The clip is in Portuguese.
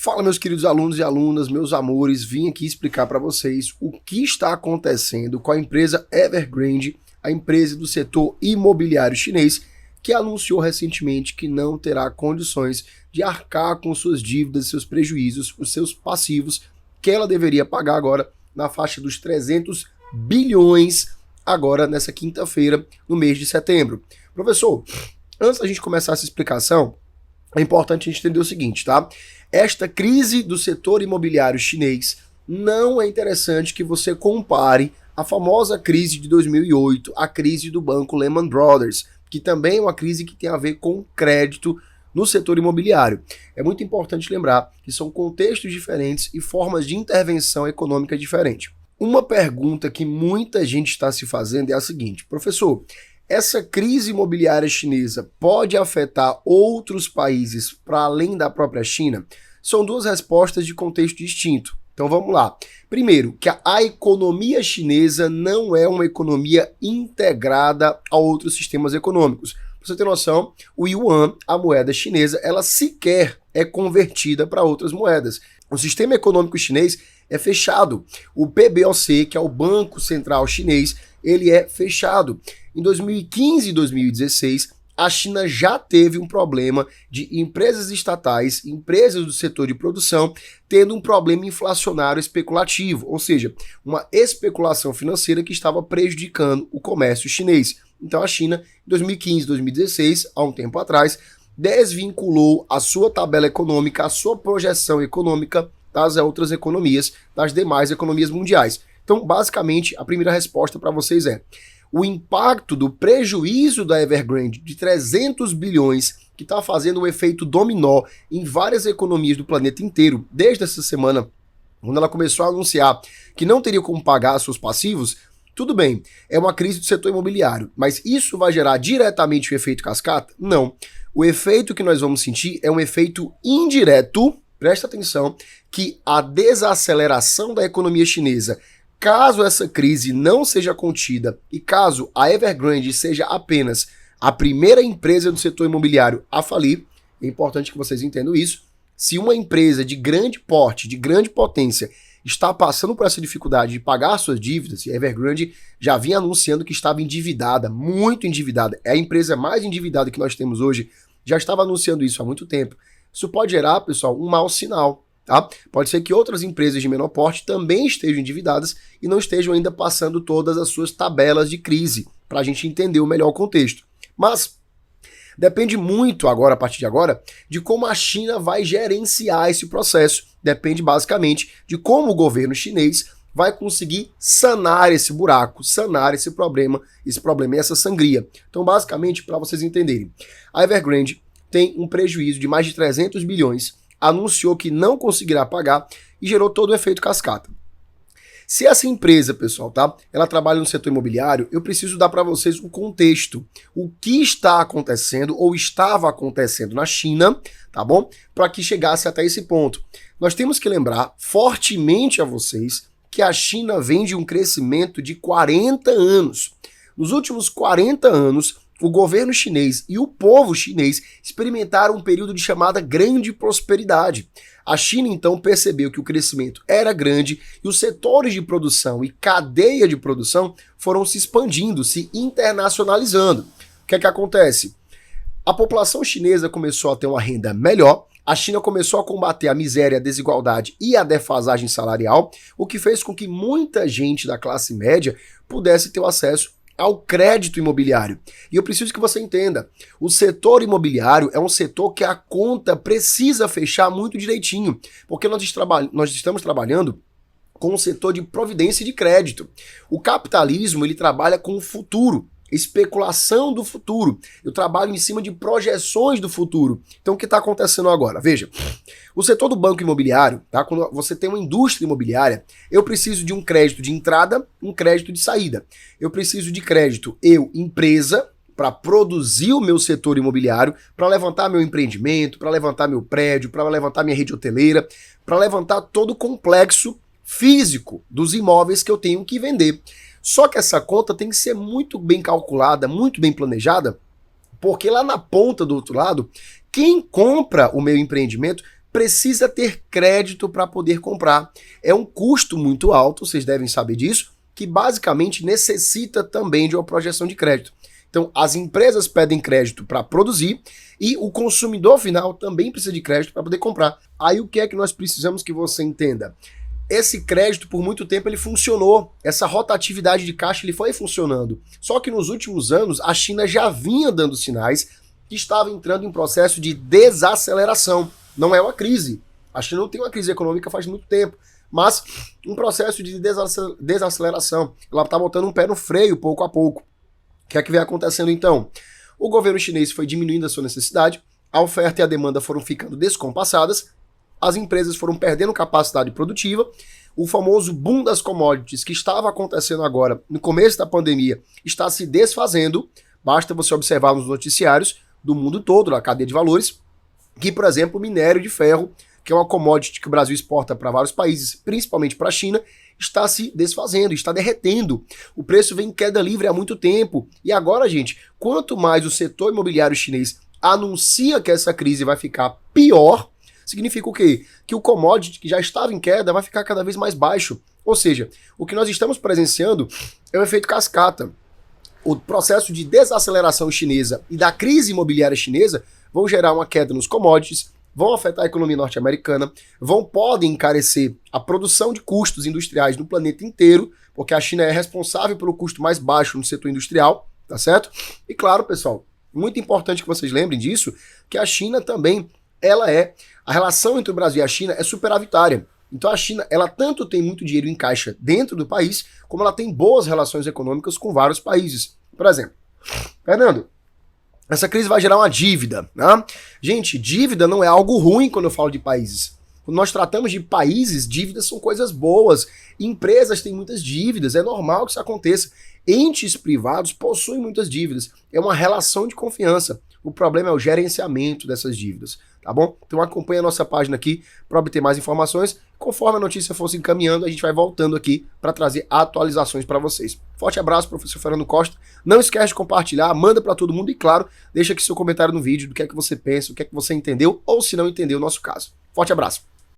Fala, meus queridos alunos e alunas, meus amores, vim aqui explicar para vocês o que está acontecendo com a empresa Evergrande, a empresa do setor imobiliário chinês, que anunciou recentemente que não terá condições de arcar com suas dívidas, seus prejuízos, os seus passivos, que ela deveria pagar agora na faixa dos 300 bilhões, agora nessa quinta-feira, no mês de setembro. Professor, antes da gente começar essa explicação, é importante a gente entender o seguinte, tá? Esta crise do setor imobiliário chinês não é interessante que você compare a famosa crise de 2008, a crise do banco Lehman Brothers, que também é uma crise que tem a ver com crédito no setor imobiliário. É muito importante lembrar que são contextos diferentes e formas de intervenção econômica diferentes. Uma pergunta que muita gente está se fazendo é a seguinte: professor, essa crise imobiliária chinesa pode afetar outros países para além da própria China? São duas respostas de contexto distinto. Então vamos lá. Primeiro, que a economia chinesa não é uma economia integrada a outros sistemas econômicos. Para você ter noção, o yuan, a moeda chinesa, ela sequer é convertida para outras moedas. O sistema econômico chinês é fechado. O PBOC, que é o Banco Central Chinês, ele é fechado. Em 2015 e 2016, a China já teve um problema de empresas estatais, empresas do setor de produção, tendo um problema inflacionário especulativo, ou seja, uma especulação financeira que estava prejudicando o comércio chinês. Então a China, em 2015 e 2016, há um tempo atrás, desvinculou a sua tabela econômica, a sua projeção econômica das outras economias, das demais economias mundiais. Então, basicamente, a primeira resposta para vocês é: o impacto do prejuízo da Evergrande de 300 bilhões, que está fazendo um efeito dominó em várias economias do planeta inteiro, desde essa semana, quando ela começou a anunciar que não teria como pagar seus passivos. Tudo bem, é uma crise do setor imobiliário, mas isso vai gerar diretamente o efeito cascata? Não. O efeito que nós vamos sentir é um efeito indireto, presta atenção, que a desaceleração da economia chinesa, caso essa crise não seja contida e caso a Evergrande seja apenas a primeira empresa do setor imobiliário a falir, é importante que vocês entendam isso. Se uma empresa de grande porte, de grande potência, está passando por essa dificuldade de pagar suas dívidas, e a Evergrande já vinha anunciando que estava endividada, muito endividada, é a empresa mais endividada que nós temos hoje, já estava anunciando isso há muito tempo. Isso pode gerar, pessoal, um mau sinal. Tá? Pode ser que outras empresas de menor porte também estejam endividadas e não estejam ainda passando todas as suas tabelas de crise, para a gente entender o melhor contexto. Mas depende muito agora, a partir de agora, de como a China vai gerenciar esse processo. Depende basicamente de como o governo chinês vai conseguir sanar esse buraco, sanar esse problema e essa sangria. Então, basicamente, para vocês entenderem, a Evergrande tem um prejuízo de mais de 300 bilhões, anunciou que não conseguirá pagar e gerou todo o efeito cascata. Se essa empresa, pessoal, tá, ela trabalha no setor imobiliário, eu preciso dar para vocês o contexto, o que está acontecendo ou estava acontecendo na China, tá bom? Para que chegasse até esse ponto. Nós temos que lembrar fortemente a vocês que a China vem de um crescimento de 40 anos. Nos últimos 40 anos, o governo chinês e o povo chinês experimentaram um período de chamada grande prosperidade. A China, então, percebeu que o crescimento era grande e os setores de produção e cadeia de produção foram se expandindo, se internacionalizando. O que é que acontece? A população chinesa começou a ter uma renda melhor, a China começou a combater a miséria, a desigualdade e a defasagem salarial, o que fez com que muita gente da classe média pudesse ter o acesso ao crédito imobiliário. E eu preciso que você entenda, o setor imobiliário é um setor que a conta precisa fechar muito direitinho, porque nós estamos trabalhando com o setor de providência de crédito. O capitalismo, ele trabalha com o futuro, especulação do futuro. Eu trabalho em cima de projeções do futuro. Então o que está acontecendo agora? Veja, o setor do banco imobiliário, tá? Quando você tem uma indústria imobiliária, eu preciso de um crédito de entrada, um crédito de saída. Eu preciso de crédito, empresa, para produzir o meu setor imobiliário, para levantar meu empreendimento, para levantar meu prédio, para levantar minha rede hoteleira, para levantar todo o complexo físico dos imóveis que eu tenho que vender. Só que essa conta tem que ser muito bem calculada, muito bem planejada, porque lá na ponta do outro lado, quem compra o meu empreendimento precisa ter crédito para poder comprar. É um custo muito alto, vocês devem saber disso, que basicamente necessita também de uma projeção de crédito. Então, as empresas pedem crédito para produzir e o consumidor final também precisa de crédito para poder comprar. Aí o que é que nós precisamos que você entenda? Esse crédito, por muito tempo, ele funcionou. Essa rotatividade de caixa ele foi funcionando. Só que nos últimos anos, a China já vinha dando sinais que estava entrando em processo de desaceleração. Não é uma crise. A China não tem uma crise econômica faz muito tempo, mas um processo de desaceleração. Ela está botando um pé no freio pouco a pouco. O que é que vem acontecendo então? O governo chinês foi diminuindo a sua necessidade, a oferta e a demanda foram ficando descompassadas, as empresas foram perdendo capacidade produtiva, o famoso boom das commodities que estava acontecendo agora no começo da pandemia está se desfazendo, basta você observar nos noticiários do mundo todo, na cadeia de valores, que, por exemplo, o minério de ferro, que é uma commodity que o Brasil exporta para vários países, principalmente para a China, está se desfazendo, está derretendo. O preço vem em queda livre há muito tempo. E agora, gente, quanto mais o setor imobiliário chinês anuncia que essa crise vai ficar pior, significa o quê? Que o commodity que já estava em queda vai ficar cada vez mais baixo. Ou seja, o que nós estamos presenciando é o efeito cascata. O processo de desaceleração chinesa e da crise imobiliária chinesa vão gerar uma queda nos commodities, vão afetar a economia norte-americana, podem encarecer a produção de custos industriais no planeta inteiro, porque a China é responsável pelo custo mais baixo no setor industrial, tá certo? E claro, pessoal, muito importante que vocês lembrem disso, que a China também, a relação entre o Brasil e a China é superavitária. Então a China, ela tanto tem muito dinheiro em caixa dentro do país, como ela tem boas relações econômicas com vários países. Por exemplo, Fernando, essa crise vai gerar uma dívida, né? Gente, dívida não é algo ruim quando eu falo de países. Quando nós tratamos de países, dívidas são coisas boas. Empresas têm muitas dívidas, é normal que isso aconteça. Entes privados possuem muitas dívidas. É uma relação de confiança. O problema é o gerenciamento dessas dívidas, tá bom? Então acompanha a nossa página aqui para obter mais informações. Conforme a notícia for se encaminhando, a gente vai voltando aqui para trazer atualizações para vocês. Forte abraço, professor Fernando Costa. Não esquece de compartilhar, manda para todo mundo e, claro, deixa aqui seu comentário no vídeo do que é que você pensa, o que é que você entendeu ou se não entendeu o nosso caso. Forte abraço.